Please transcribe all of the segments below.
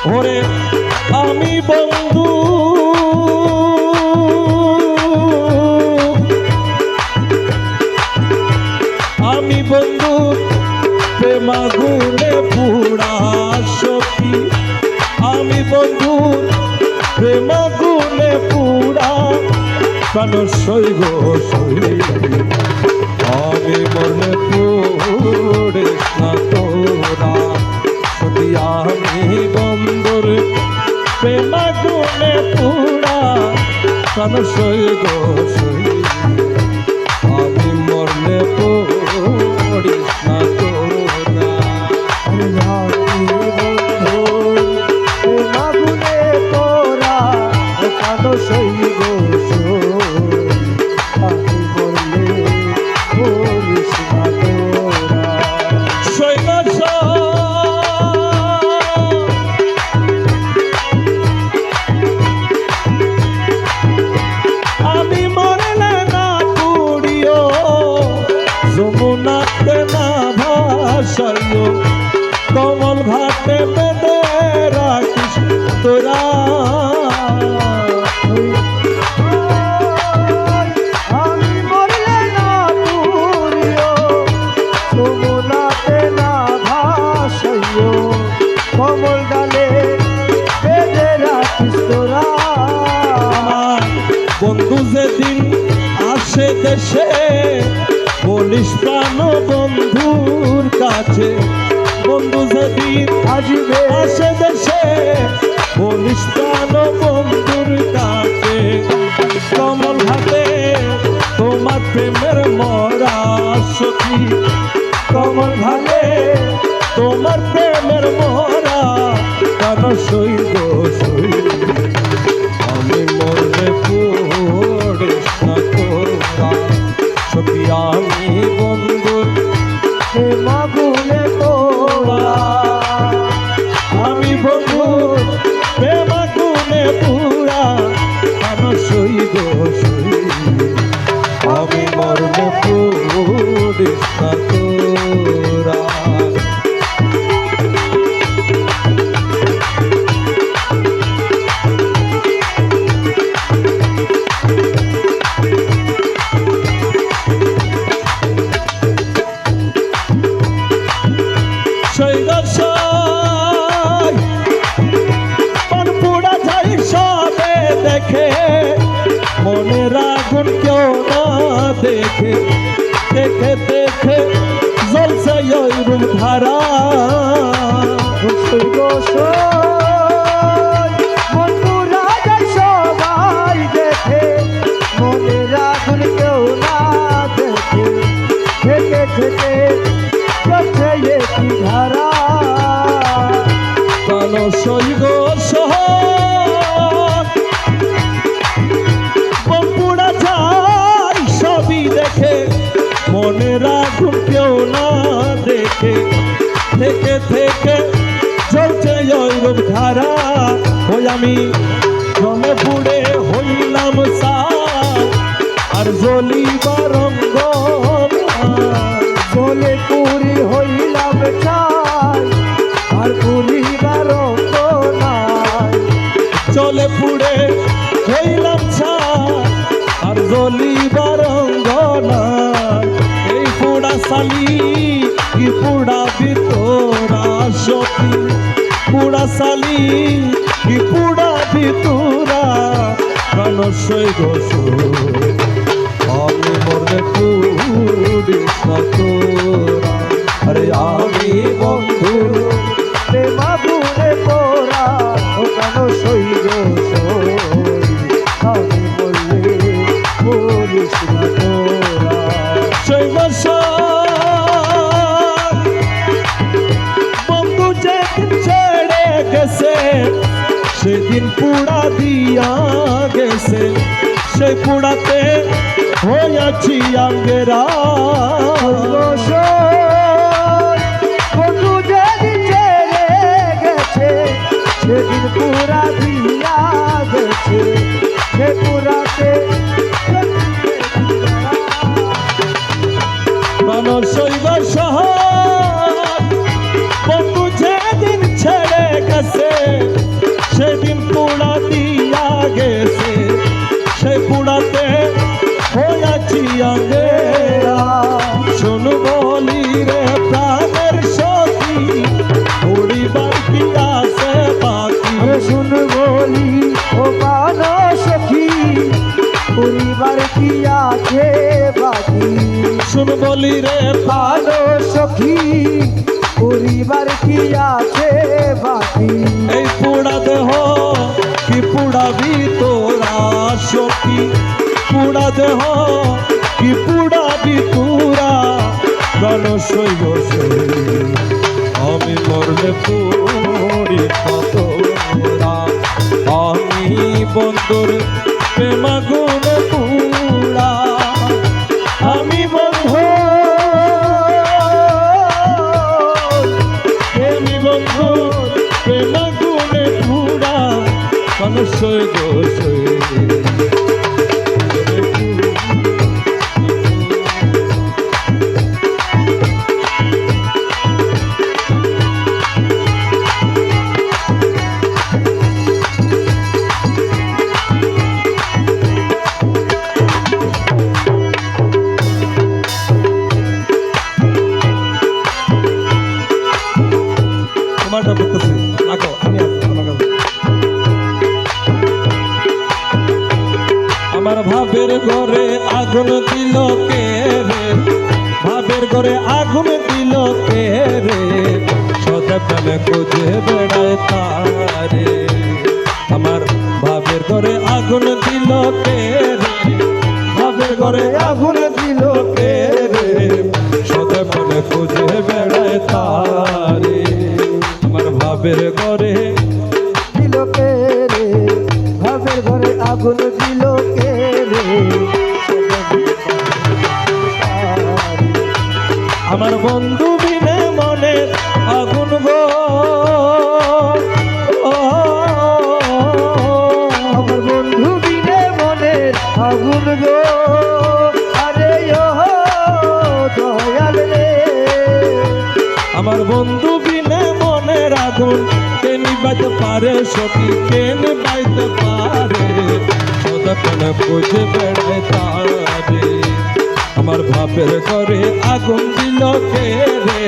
ওরে আমি বন্ধু আমি বন্ধু প্রেমাগুনে পুরা সখী আমি বন্ধু প্রেমাগুনে পুরা প্রাণ সৈব আমি মরলে পুড়ে না তোরা সখী আমি বন্ধুর প্রেমাগুনে পুরা প্রাণ সৈব আমি মরলে পড়িস না তোরা মাগুনে তোরা কানো সইব আমি বললে বলিস না তোরা সৈবাস আমি মরলে না পুড়িও যমুনাতে না ভাসাইও কমল ঘাটে বেঁধে রাখিস তোরা আমি মরলে না পুরিও যমুনাতে না ভাসাইও কমল ডালে বেঁধে রাখিস তোরা আমার বন্ধু যেদিন আসে দেশে বলিস প্রাণ বন্ধুর কাছে বন্ধু যেদিন আসবে আসে দেশে বলিস প্রাণ বন্ধুর কাছে কমল হাতে তোমার প্রেমের মরা সখী কমল হাতে তোমার প্রেমের মরা কেন সইব আমি মরলে পড়িস না তোরা সখী আমি বন্ধুর মাগুনে তোরা আমি বন্ধু প্রেমাগুনে পুরা কেন সইব আমি মরলে পড়িস না তোরা পনপুরা যাই সবে দেখে মনের আগুন কেউ না দেখে দেখে দেখে জ্বলছে ওই রূপ ধারা বন্ধুরা সবাই দেখে মনের আগুন কেউ না দেখে থেকে থেকে চলছে একটি ধারা কালো সৈগ শহর পনপুরা যাই সবই দেখে মনের আগুন কেউ না দেখে থেকে থেকে চলছে ওই রূপ ধারা ওই আমি জমে পুড়ে হইলাম সা আর জ্বলিবার রঙ্গ চলে পুরি হইলাম চাই আর পুরিবার নাই চলে পুড়ে হইলাম ছা আর জ্বলিবার রঙ্গ এই পুড়া সালি কি পুড়া ভিতরা সখী পুড়া সালি কি পুড়া ভিতরা প্রাণ সৈগ আমি মরলে পুড়িস না তোরা আরে আমি বন্ধু মাগুনে তোরা কেন সইব আমি বললে বলিস না তোরা সৈবাস বন্ধু যেদিন ছেড়ে গেছে সেদিন পুড়া দিয়া গেছে সেই পুড়াতে হইয়াছি আঙ্গেরা বন্ধু যেদিন ছেড়ে গেছে সেদিন পুরা দিয়া গেছে সে পুরাতে প্রাণ সৈব শহর বন্ধু যেদিন ছেড়ে গেছে বলি রে ভালো সখী পরিবার কি আছে বাকি এই পুরা দেহ কি পুড়াবি তোরা সখী পুরা দেহ কি পুড়াবি তোরা প্রাণ সইব আমি মরলে পুরি তোরা আমি বন্ধুর প্রেমাগুণ পুরা আমি বন্ধু আমি বন্ধু প্রেমাগুণে পুরা মানুষই দোষই তোমারটা করতেছি রাখো আমি আমার ভাবের ঘরে আগুন দিল কে রে ভাবের ঘরে আগুন দিল কে রে সদা প্রেমে খুঁজে বেড়ায় তারে আমার ভাবের ঘরে আগুন দিল কে রে ভাবের ঘরে আগুন দিল কে রে সদা প্রেমে খুঁজে বেড়ায় তারে আমার ভাবের ঘরে দিল কে রে ভাবের ঘরে আগুন দিল কে রে আমার বন্ধু বিনে মনে আগুন গো আমার বন্ধু বিনে মনের আগুন গো আরে ও দয়াল রে আমার বন্ধু বিনে মনের আগুন কে নিবাইতে পারে সখী কে নিবাইতে পারে সদাপন বুঝে বেড়ায় তারে আমার ভাবের ঘরে আগুন দিল কে রে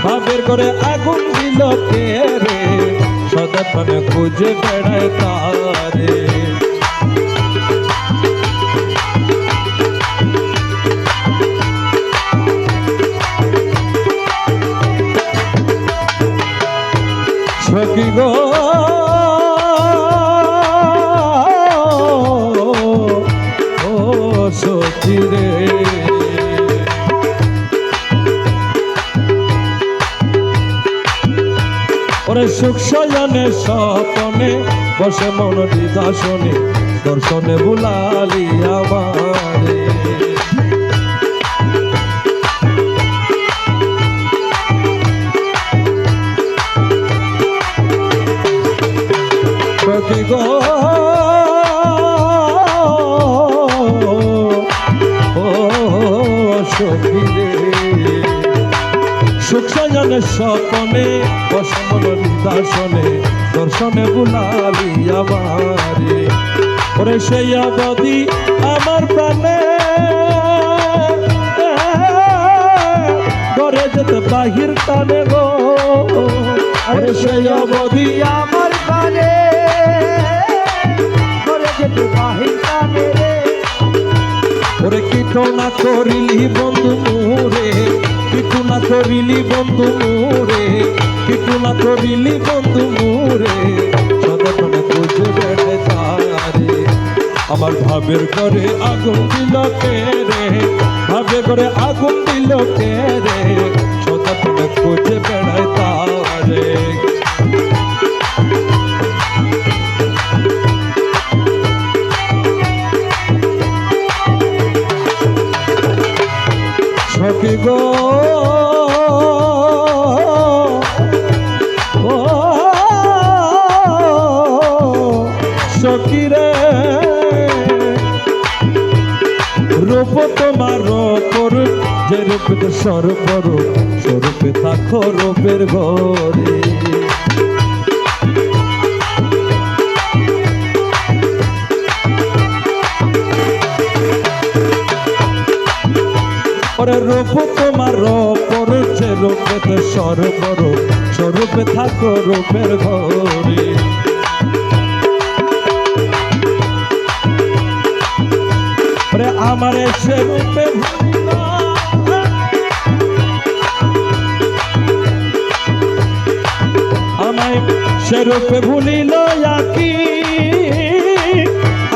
ভাবের ঘরে আগুন দিল কে রে সদাপন খুঁজে বেড়ায় তারে সখী গো ও সখী রে ওরে সুখ সজনে স্বপনে বসে মন নিদাসনে দর্শনে বুলালি আমারে সখী গো ও সখী রে সুখ সজনে স্বপনে বসমন নিদাসনে দর্শনে বুলালি আমারে ওরে সেই অবধি আমার প্রাণে ঘরে যেতে বাহির টানে গো আরে সেই অবধি আমার প্রাণে ঘরে যেতে বাহির টানে রে ওরে কিটো না করিলি বন্ধু মোরে কিটু না করিলি বন্ধু মোরে কিটু না করিলি বন্ধু মোরে সদাপনে খুঁজে বেড়ায় তারে আমার ভাবের ঘরে আগুন দিল কে রে ভাবের ঘরে আগুন দিল কে রে সদাপনে খুঁজে বেড়ায় তারে সখী গো ও সখী রে রূপ তোমার করু যে রূপে সর্বর স্বরূপে থাকো রূপের ঘরে ওরে রূপ তোমার পড়ছে রূপে সর্বর স্বরূপে থাকো রূপের ঘরে ওরে আমার সে রূপে আমায় সেরূপে ভুলিল আকি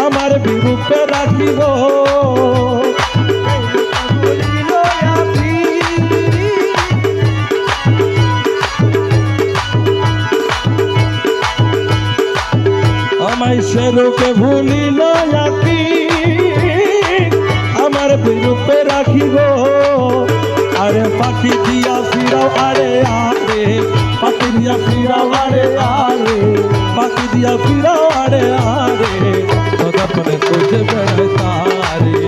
আমার বিরূপে রাখিব ভুলিল আকি আমায় সেরূপে ভুলিল আকি আমার বিরূপে রাখিব আরে পাখি দিয়া ফিরাও আরে আরে পাখি দিয়া ফিরাও আরে আরে পাখি দিয়া ফিরাও আরে আরে সদাপনে খুঁজে বেড়ায় তারে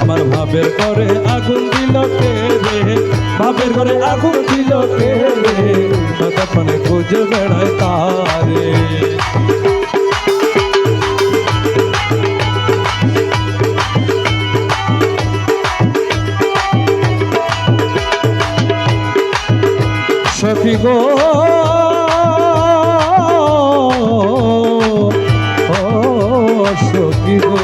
আমার ভাবের ঘরে আগুন দিল কে রে ভাবের ঘরে আগুন দিল কে রে সদাপনে খুঁজে বেড়ায় তারে সখী গো ও সখী গো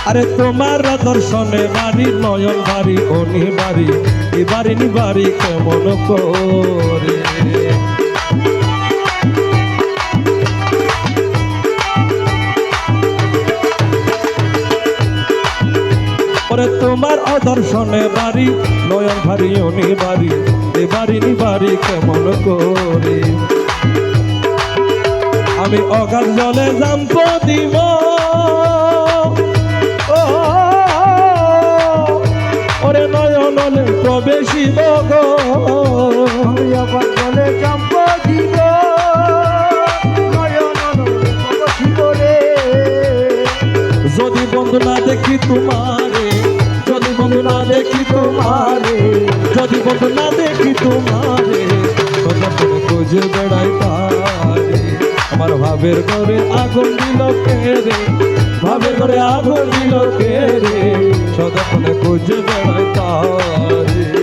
আরে তোমার দর্শনে বাড়ি নয়ন বাড়ি অনি বাড়ি এ বাড়ি নি বাড়ি কেমন করে ওরে তোমার অদর্শনে বাড়ি নয়ন ভারী অনি বাড়ি এ বাড়ি নি বাড়ি কেমন করে আমি অগাধ জলে জাম্প দিব ও ওরে নয়নলে প্রবেশিব গো আবার বলে চম্প দিব নয়ন শিবরে যদি বন্ধু না দেখি তোমারে যদি বন্ধু না দেখি তোমারে যদি বন্ধু না দেখি তোমারে সদাপনে খুঁজে বেড়াই তারে আমার ভাবের ঘরে আগুন দিল কে রে ভাবের ঘরে আগুন দিল কে রে সদাপনে খুঁজে বেড়াই তারে